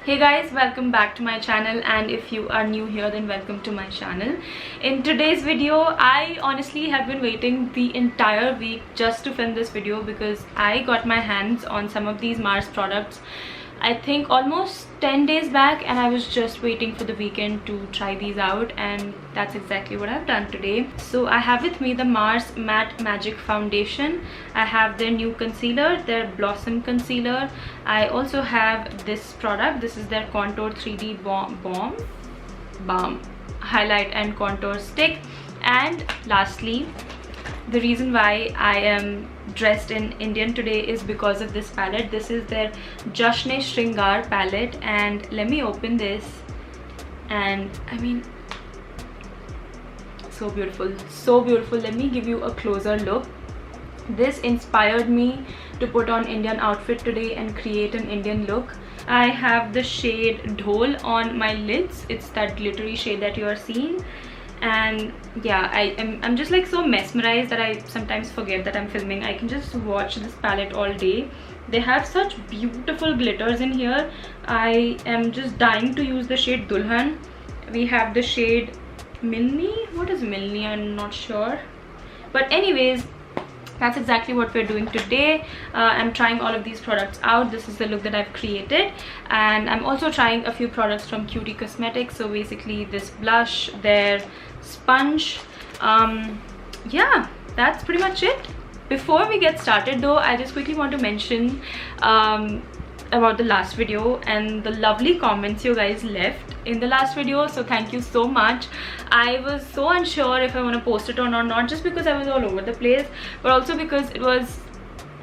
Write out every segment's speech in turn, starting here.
Hey guys, welcome back to my channel, and if you are new here then welcome to my channel. In today's video, I honestly have been waiting the entire week just to film this video because I got my hands on some of these Mars products I think almost 10 days back, and I was just waiting for the weekend to try these out, and that's exactly what I've done today. So I have with me the Mars Matte Magic Foundation. I have their new concealer, their Blossom Concealer. I also have this product. This is their Contour 3D Balm Highlight and Contour Stick. And lastly, the reason why I am dressed in Indian today is because of this palette. This is their Jasne-E-Shringaar palette, and let me open this, and I mean, so beautiful, so beautiful. Let me give you a closer look. This inspired me to put on Indian outfit today and create an Indian look. I have the shade Dhol on my lids. It's that glittery shade that you are seeing. And yeah, I'm just like so mesmerized that I sometimes forget that I'm filming. I can just watch this palette all day. They have such beautiful glitters in here. I am just dying to use the shade Dulhan. We have the shade Milni. What is Milni? I'm not sure, but anyways, that's exactly what we're doing today. I'm trying all of these products out. This is the look that I've created, and I'm also trying a few products from Kyooti Cosmetics. So basically this blush, their sponge, yeah, that's pretty much it. Before we get started though, I just quickly want to mention about the last video and the lovely comments you guys left in the last video. So thank you so much. I was so unsure if I want to post it or not just because I was all over the place, but also because it was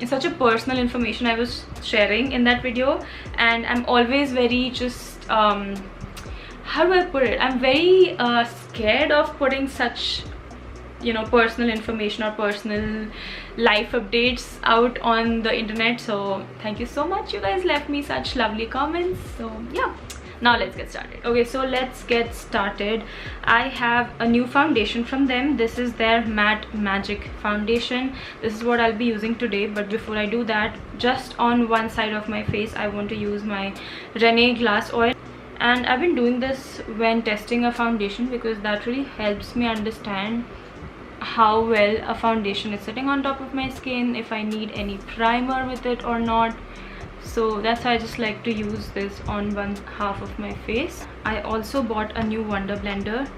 such a personal information I was sharing in that video, and I'm always very just how do I put it, I'm very scared of putting such, you know, personal information or personal life updates out on the internet. So thank you so much, you guys left me such lovely comments. So yeah, now let's get started. Okay, so let's get started. I have a new foundation from them. This is their Matte Magic Foundation. This is what I'll be using today, but before I do that, just on one side of my face I want to use my Renee Glass Oil. And I've been doing this when testing a foundation because that really helps me understand how well a foundation is sitting on top of my skin, if I need any primer with it or not. So that's why I just like to use this on one half of my face. I also bought a new Wonder Blender.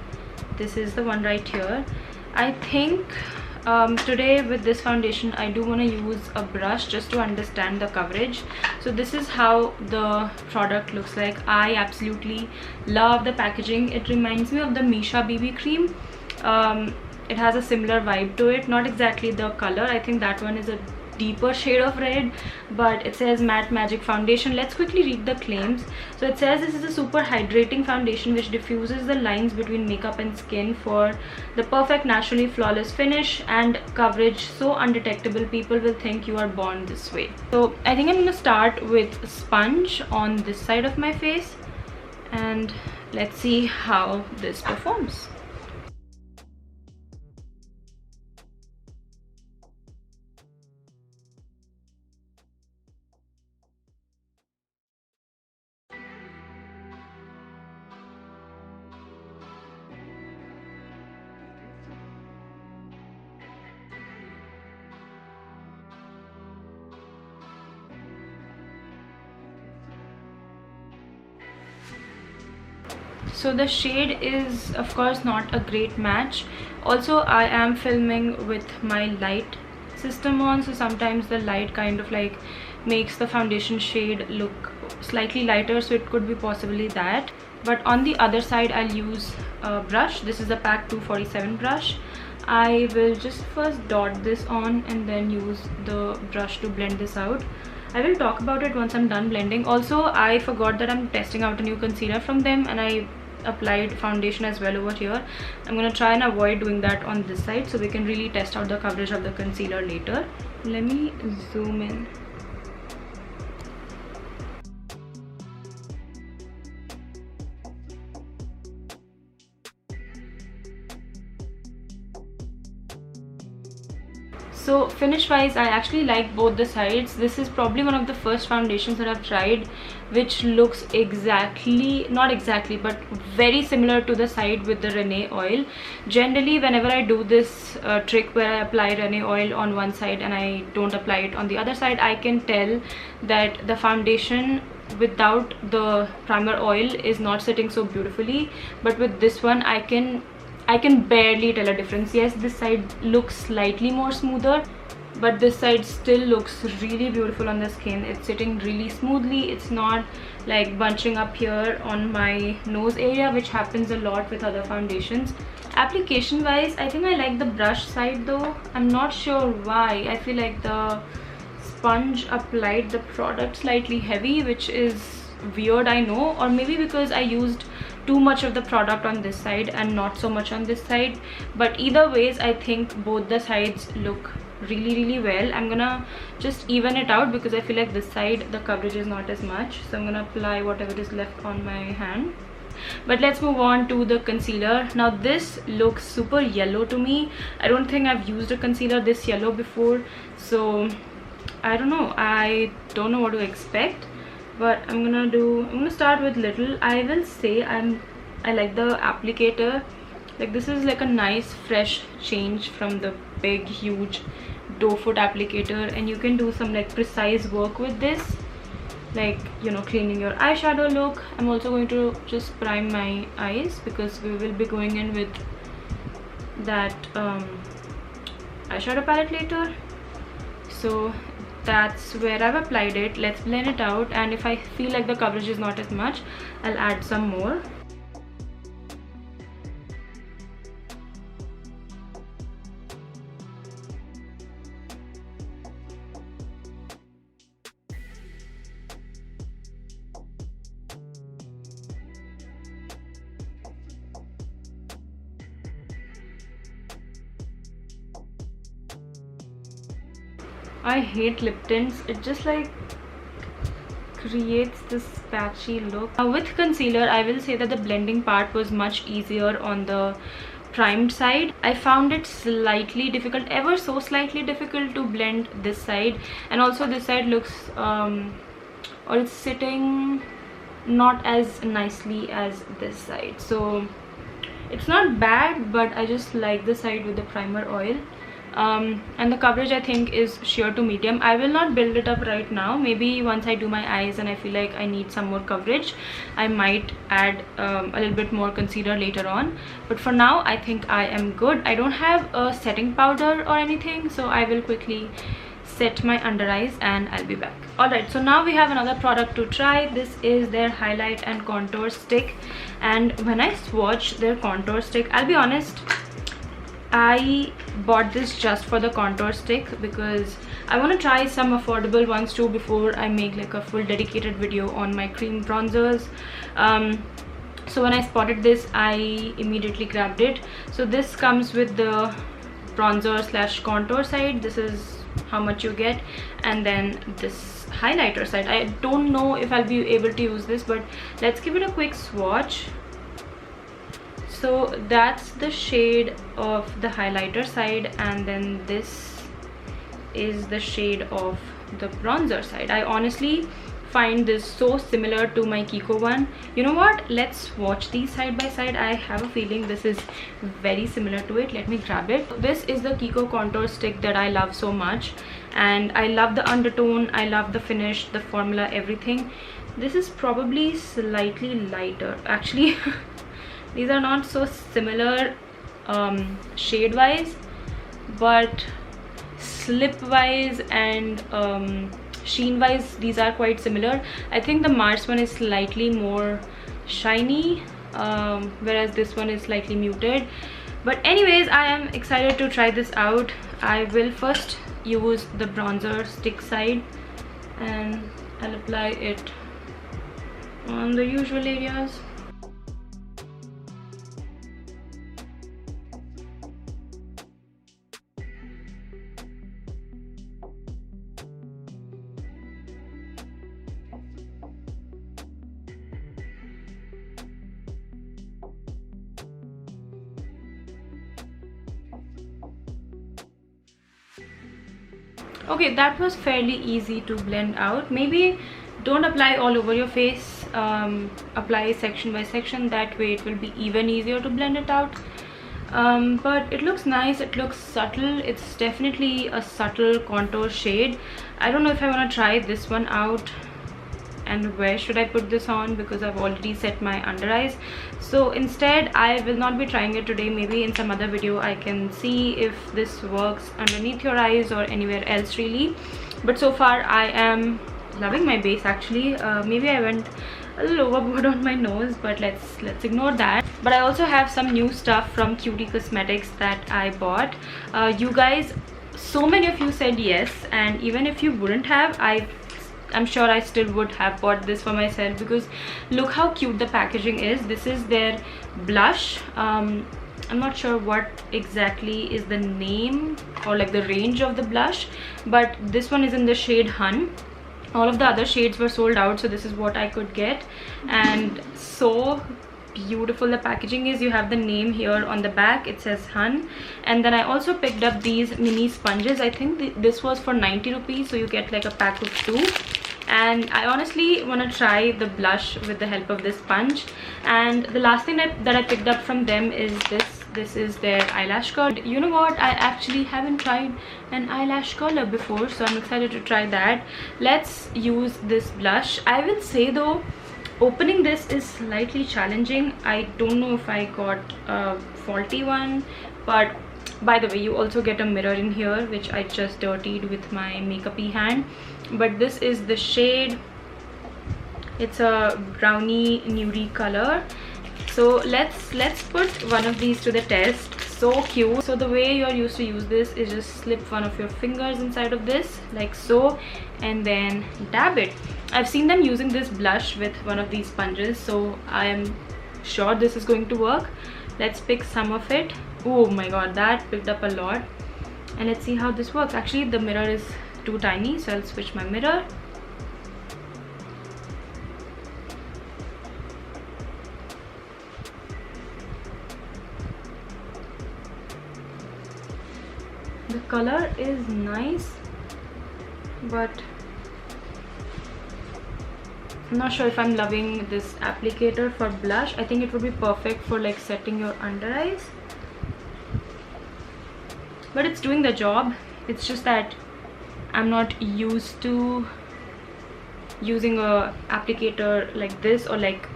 This is the one right here. I think today with this foundation I do want to use a brush just to understand the coverage. So this is how the product looks like. I absolutely love the packaging. It reminds me of the Misha BB cream. It has a similar vibe to it, not exactly the color. I think that one is a deeper shade of red, but it says Matte Magic Foundation. Let's quickly read the claims. So it says this is a super hydrating foundation which diffuses the lines between makeup and skin for the perfect naturally flawless finish and coverage so undetectable people will think you are born this way. So I think I'm going to start with sponge on this side of my face, and let's see how this performs. So the shade is of course not a great match. Also, I am filming with my light system on, so sometimes the light kind of like makes the foundation shade look slightly lighter, so it could be possibly that. But on the other side I'll use a brush. This is a PAC 247 brush. I will just first dot this on and then use the brush to blend this out. I will talk about it once I'm done blending. Also, I forgot that I'm testing out a new concealer from them, and I applied foundation as well over here. I'm going to try and avoid doing that on this side so we can really test out the coverage of the concealer later. Let me zoom in. So finish wise, I actually like both the sides. This is probably one of the first foundations that I've tried which looks exactly, not exactly, but very similar to the side with the Renee oil. Generally whenever I do this trick where I apply Renee oil on one side and I don't apply it on the other side, I can tell that the foundation without the primer oil is not sitting so beautifully, but with this one I can barely tell a difference. Yes, this side looks slightly more smoother, but this side still looks really beautiful on the skin. It's sitting really smoothly. It's not like bunching up here on my nose area, which happens a lot with other foundations. Application wise, I think I like the brush side though. I'm not sure why. I feel like the sponge applied the product slightly heavy, which is weird, I know, or maybe because I used too much of the product on this side and not so much on this side. But either ways, I think both the sides look really well. I'm gonna just even it out because I feel like this side the coverage is not as much, so I'm gonna apply whatever is left on my hand. But let's move on to the concealer. Now this looks super yellow to me. I don't think I've used a concealer this yellow before, so I don't know what to expect. But I'm gonna start with little. I will say I like the applicator. Like this is like a nice fresh change from the big huge doe foot applicator, and you can do some like precise work with this, like, you know, cleaning your eyeshadow look. I'm also going to just prime my eyes because we will be going in with that eyeshadow palette later. So that's where I've applied it. Let's blend it out, and if I feel like the coverage is not as much, I'll add some more. I hate lip tints. It just like creates this patchy look. Now with concealer, I will say that the blending part was much easier on the primed side. I found it slightly difficult, ever so slightly difficult to blend this side, and also this side looks or it's sitting not as nicely as this side. So it's not bad, but I just like the side with the primer oil. And the coverage I think is sheer to medium. I will not build it up right now. Maybe once I do my eyes and I feel like I need some more coverage, I might add a little bit more concealer later on. But for now, I think I am good. I don't have a setting powder or anything, so I will quickly set my under eyes and I'll be back. Alright, so now we have another product to try. This is their highlight and contour stick, and when I swatched their contour stick, I'll be honest, I bought this just for the contour stick because I want to try some affordable ones too before I make like a full dedicated video on my cream bronzers. So when I spotted this, I immediately grabbed it. So this comes with the bronzer slash contour side. This is how much you get, and then this highlighter side. I don't know if I'll be able to use this, but let's give it a quick swatch. So that's the shade of the highlighter side, and then this is the shade of the bronzer side. I honestly find this so similar to my Kiko one. You know what, let's swatch these side by side. I have a feeling this is very similar to it. Let me grab it. This is the Kiko contour stick that I love so much, and I love the undertone, I love the finish, the formula, everything. This is probably slightly lighter actually. These are not so similar shade wise, but slip wise and sheen wise these are quite similar. I think the Mars one is slightly more shiny, whereas this one is slightly muted. But anyways, I am excited to try this out. I will first use the bronzer stick side and I'll apply it on the usual areas. Okay, that was fairly easy to blend out. Maybe don't apply all over your face, apply section by section, that way it will be even easier to blend it out. But it looks nice, it looks subtle, it's definitely a subtle contour shade. I don't know if I want to try this one out and where should I put this on, because I've already set my under eyes. So instead I will not be trying it today. Maybe in some other video I can see if this works underneath your eyes or anywhere else really. But so far I am loving my base actually. Maybe I went a little overboard on my nose, but let's ignore that. But I also have some new stuff from Kyooti Cosmetics that I bought. You guys, so many of you said yes, and even if you wouldn't have, I'm sure I still would have bought this for myself, because look how cute the packaging is. This is their blush. I'm not sure what exactly is the name or like the range of the blush, but this one is in the shade Hun. All of the other shades were sold out, so this is what I could get, and so beautiful the packaging is. You have the name here on the back, it says Hun. And then I also picked up these mini sponges. I think this was for 90 rupees, so you get like a pack of 2. And I honestly want to try the blush with the help of this sponge. And the last thing that I picked up from them is this is their eyelash curler. You know what, I actually haven't tried an eyelash curler before, so I'm excited to try that. Let's use this blush. I will say though, opening this is slightly challenging. I don't know if I got a faulty one, but by the way, you also get a mirror in here, which I just dirtied with my makeup-y hand. But this is the shade. It's a brownie nudie color. So let's put one of these to the test. So cute. So the way you're used to use this is just slip one of your fingers inside of this like so, and then dab it. I've seen them using this blush with one of these sponges, so I am sure this is going to work. Let's pick some of it. Oh my god, that picked up a lot. And let's see how this works. Actually the mirror is too tiny, so I'll switch my mirror. The color is nice, but I'm not sure if I'm loving this applicator for blush. I think it would be perfect for like setting your under eyes, but it's doing the job. It's just that I'm not used to using a applicator like this, or like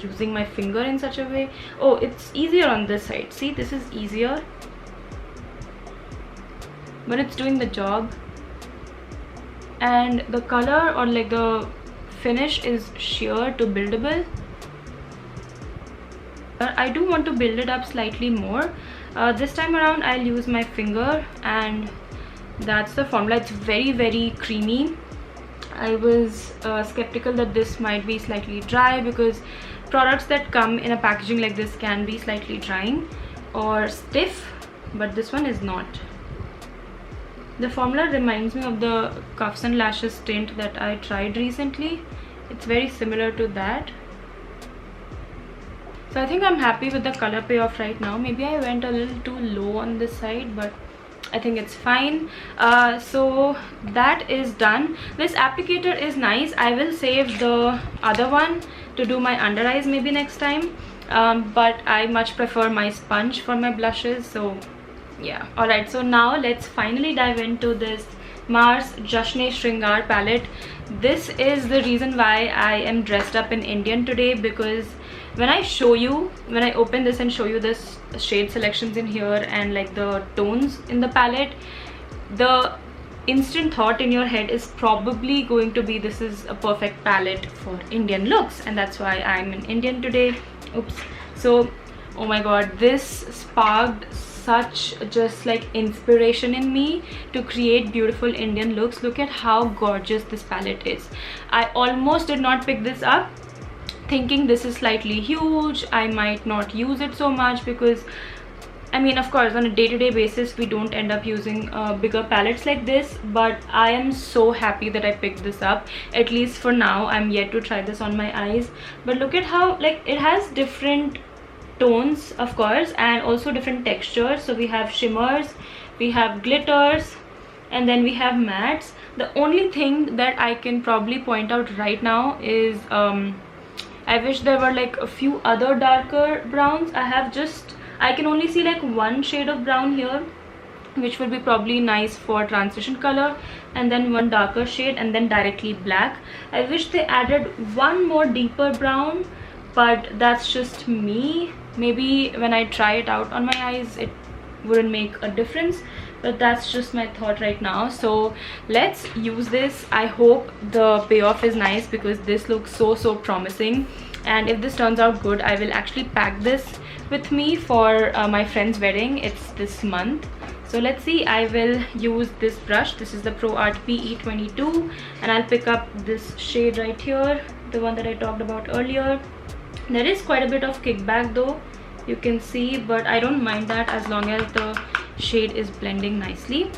using my finger in such a way. Oh, it's easier on this side. See, this is easier, but it's doing the job. And the color or like the finish is sheer to buildable. I do want to build it up slightly more. This time around I'll use my finger, and that's the formula. It's very creamy. I was skeptical that this might be slightly dry, because products that come in a packaging like this can be slightly drying or stiff, but this one is not. The formula reminds me of the Cuffs and Lashes tint that I tried recently. It's very similar to that. So I think I'm happy with the color payoff right now. Maybe I went a little too low on this side, but I think it's fine. So that is done. This applicator is nice. I will save the other one to do my under eyes maybe next time, but I much prefer my sponge for my blushes, so yeah. Alright, so now let's finally dive into this Mars Jasne-e-Shringaar palette. This is the reason why I am dressed up in Indian today, because when I open this and show you this shade selections in here and like the tones in the palette, the instant thought in your head is probably going to be this is a perfect palette for Indian looks, and that's why I'm in Indian today. Oops. So oh my god, this sparked such just like inspiration in me to create beautiful Indian looks. Look at how gorgeous this palette is. I almost did not pick this up, thinking this is slightly huge, I might not use it so much, because I mean, of course, on a day-to-day basis we don't end up using bigger palettes like this, but I am so happy that I picked this up. At least for now. I'm yet to try this on my eyes, but look at how like it has different tones, of course, and also different textures. So we have shimmers, we have glitters, and then we have mattes. The only thing that I can probably point out right now is I wish there were like a few other darker browns. I can only see like one shade of brown here, which will be probably nice for transition color, and then one darker shade, and then directly black. I wish they added one more deeper brown, but that's just me. Maybe when I try it out on my eyes it wouldn't make a difference, but that's just my thought right now. So let's use this. I hope the payoff is nice because this looks so promising, and if this turns out good, I will actually pack this with me for my friend's wedding. It's this month. So let's see. I will use this brush. This is the Pro Art PE22, and I'll pick up this shade right here, the one that I talked about earlier. There is quite a bit of kickback though, you can see, but I don't mind that as long as the shade is blending nicely.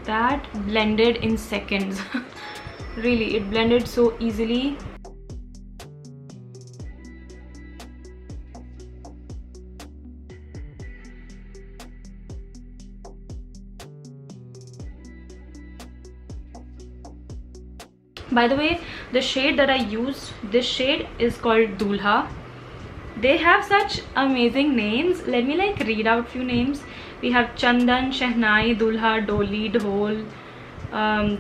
That blended in seconds. Really, it blended so easily. By the way, the shade that I used, this shade is called Dulha. They have such amazing names. Let me like read out few names. We have Chandan, Shehnai, Dulha, Doli, Dhol,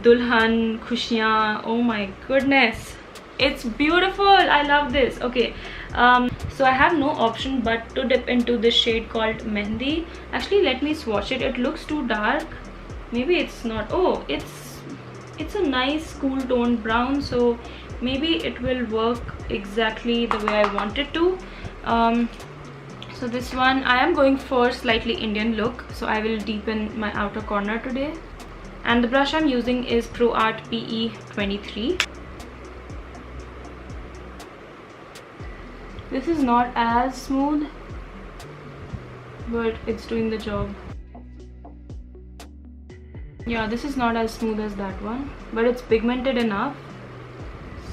Dulhan, Khushiyan. Oh my goodness, it's beautiful. I love this. Okay, so I have no option but to dip into this shade called Mehndi. Actually, let me swatch it. It looks too dark. Maybe it's not. Oh, it's a nice cool toned brown, so maybe it will work exactly the way I want it to. So this one, I am going for slightly Indian look, so I will deepen my outer corner today, and the brush I'm using is Pro Art PE23. This is not as smooth, but it's doing the job. Yeah, this is not as smooth as that one, but it's pigmented enough,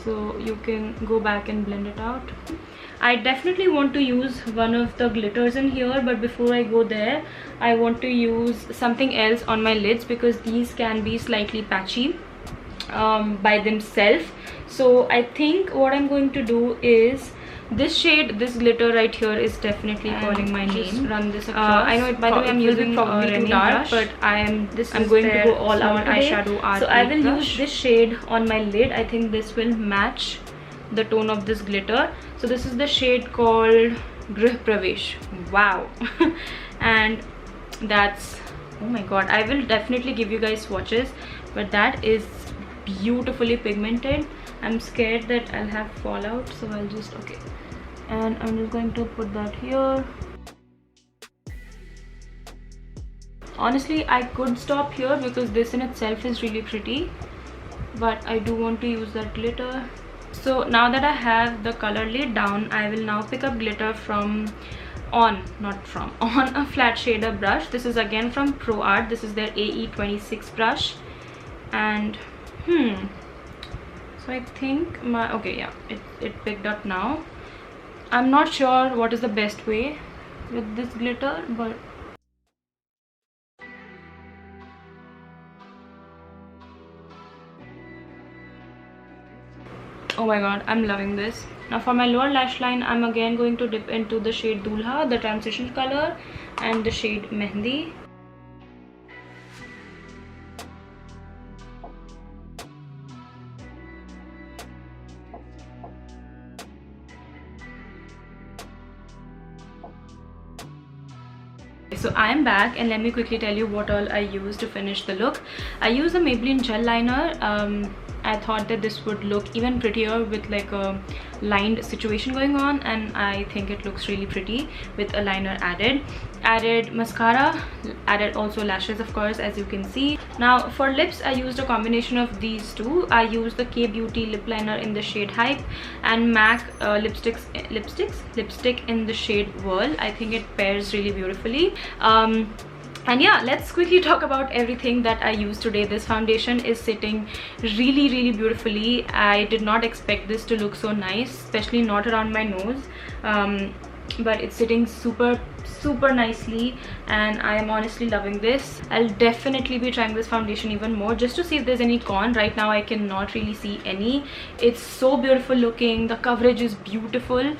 so you can go back and blend it out. I definitely want to use one of the glitters in here, but before I go there, I want to use something else on my lids because these can be slightly patchy by themselves. So I think what I'm going to do is this shade, this glitter right here is definitely calling my name. Run this across. I know it, by the way, I'm using probably too dark, but I'm going to go all out eyeshadow art. So I will use this shade on my lid. I think this will match the tone of this glitter. So this is the shade called Grih Pravesh. Wow. And that's, oh my god, I will definitely give you guys swatches, but that is beautifully pigmented. I'm scared that I'll have fallout, so I'll just, okay, and I'm just going to put that here. Honestly, I could stop here because this in itself is really pretty, but I do want to use that glitter. So now that I have the color laid down, I will now pick up glitter on a flat shader brush. This is again from Pro Art. This is their AE26 brush, and so I think my, okay, yeah, it picked up now. I'm not sure what is the best way with this glitter, but oh my god, I'm loving this. Now for my lower lash line, I'm again going to dip into the shade Dulha, the transition color, and the shade Mehndi. So I am back, and let me quickly tell you what all I used to finish the look. I used a Maybelline gel liner. I thought that this would look even prettier with like a lined situation going on, and I think it looks really pretty with a liner added. Added mascara, added also lashes, of course, as you can see. Now for lips, I used a combination of these two. I used the K Beauty lip liner in the shade Hype and MAC lipstick in the shade Whirl. I think it pairs really beautifully. And yeah, let's quickly talk about everything that I used today. This foundation is sitting really beautifully. I did not expect this to look so nice, especially not around my nose. but it's sitting super nicely, and I am honestly loving this. I'll definitely be trying this foundation even more just to see if there's any con. Right now I cannot really see any. It's so beautiful looking, the coverage is beautiful.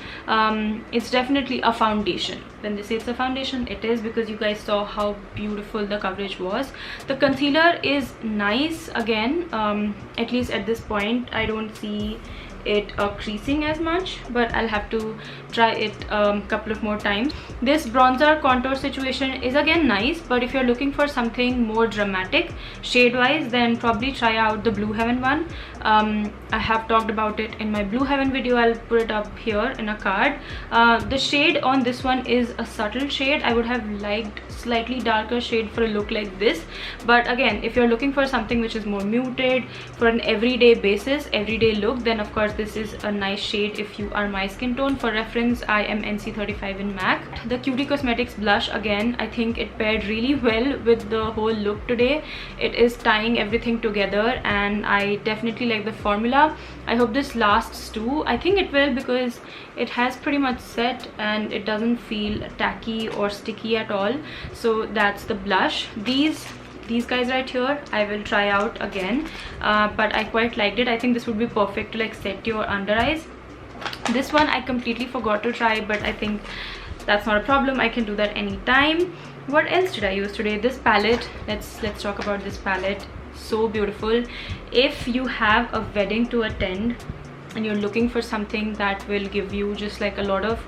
It's definitely a foundation. When they say it's a foundation, it is, because you guys saw how beautiful the coverage was. The concealer is nice again. At least at this point I don't see it creasing as much, but I'll have to try it a couple of more times. This bronzer contour situation is again nice, but if you're looking for something more dramatic shade wise, then probably try out the Blue Heaven one. I have talked about it in my Blue Heaven video. I'll put it up here in a card. The shade on this one is a subtle shade. I would have liked slightly darker shade for a look like this, but again, if you're looking for something which is more muted for an everyday basis, everyday look, then of course this is a nice shade if you are my skin tone. For reference, I am NC35 in MAC. The Kyooti Cosmetics blush, again, I think it paired really well with the whole look today. It is tying everything together, and I definitely like the formula. I hope this lasts too. I think it will, because it has pretty much set and it doesn't feel tacky or sticky at all. So that's the blush. These guys right here I will try out again, but I quite liked it. I think this would be perfect to like set your under eyes. This one I completely forgot to try, but I think that's not a problem. I can do that anytime. What else did I use today? This palette, let's talk about this palette. So beautiful. If you have a wedding to attend and you're looking for something that will give you just like a lot of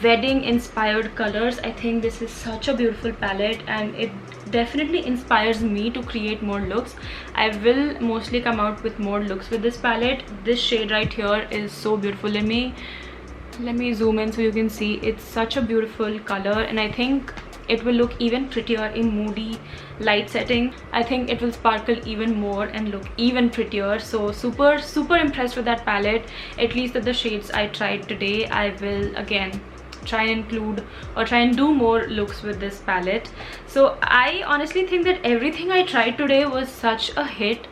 wedding inspired colors, I think this is such a beautiful palette, and it definitely inspires me to create more looks. I will mostly come out with more looks with this palette. This shade right here is so beautiful. Let me zoom in so you can see. It's such a beautiful color, and I think it will look even prettier in moody light setting. I think it will sparkle even more and look even prettier. So super impressed with that palette, at least with the shades I tried today. I will again try and include or try and do more looks with this palette. So I honestly think that everything I tried today was such a hit,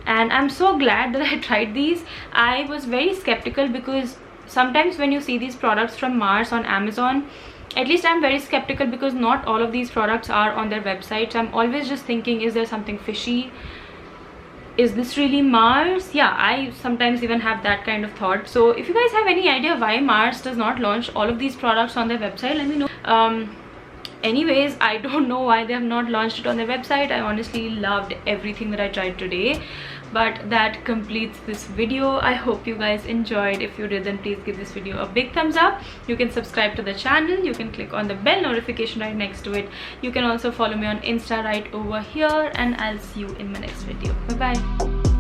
and I'm so glad that I tried these. I was very skeptical, because sometimes when you see these products from Mars on Amazon, at least I'm very skeptical, because not all of these products are on their website. So I'm always just thinking, is there something fishy? Is this really Mars? Yeah, I sometimes even have that kind of thought. So if you guys have any idea why Mars does not launch all of these products on their website, let me know. Anyways, I don't know why they have not launched it on their website. I honestly loved everything that I tried today. But that completes this video. I hope you guys enjoyed. If you did, then please give this video a big thumbs up. You can subscribe to the channel. You can click on the bell notification right next to it. You can also follow me on Insta right over here, and I'll see you in my next video. Bye bye.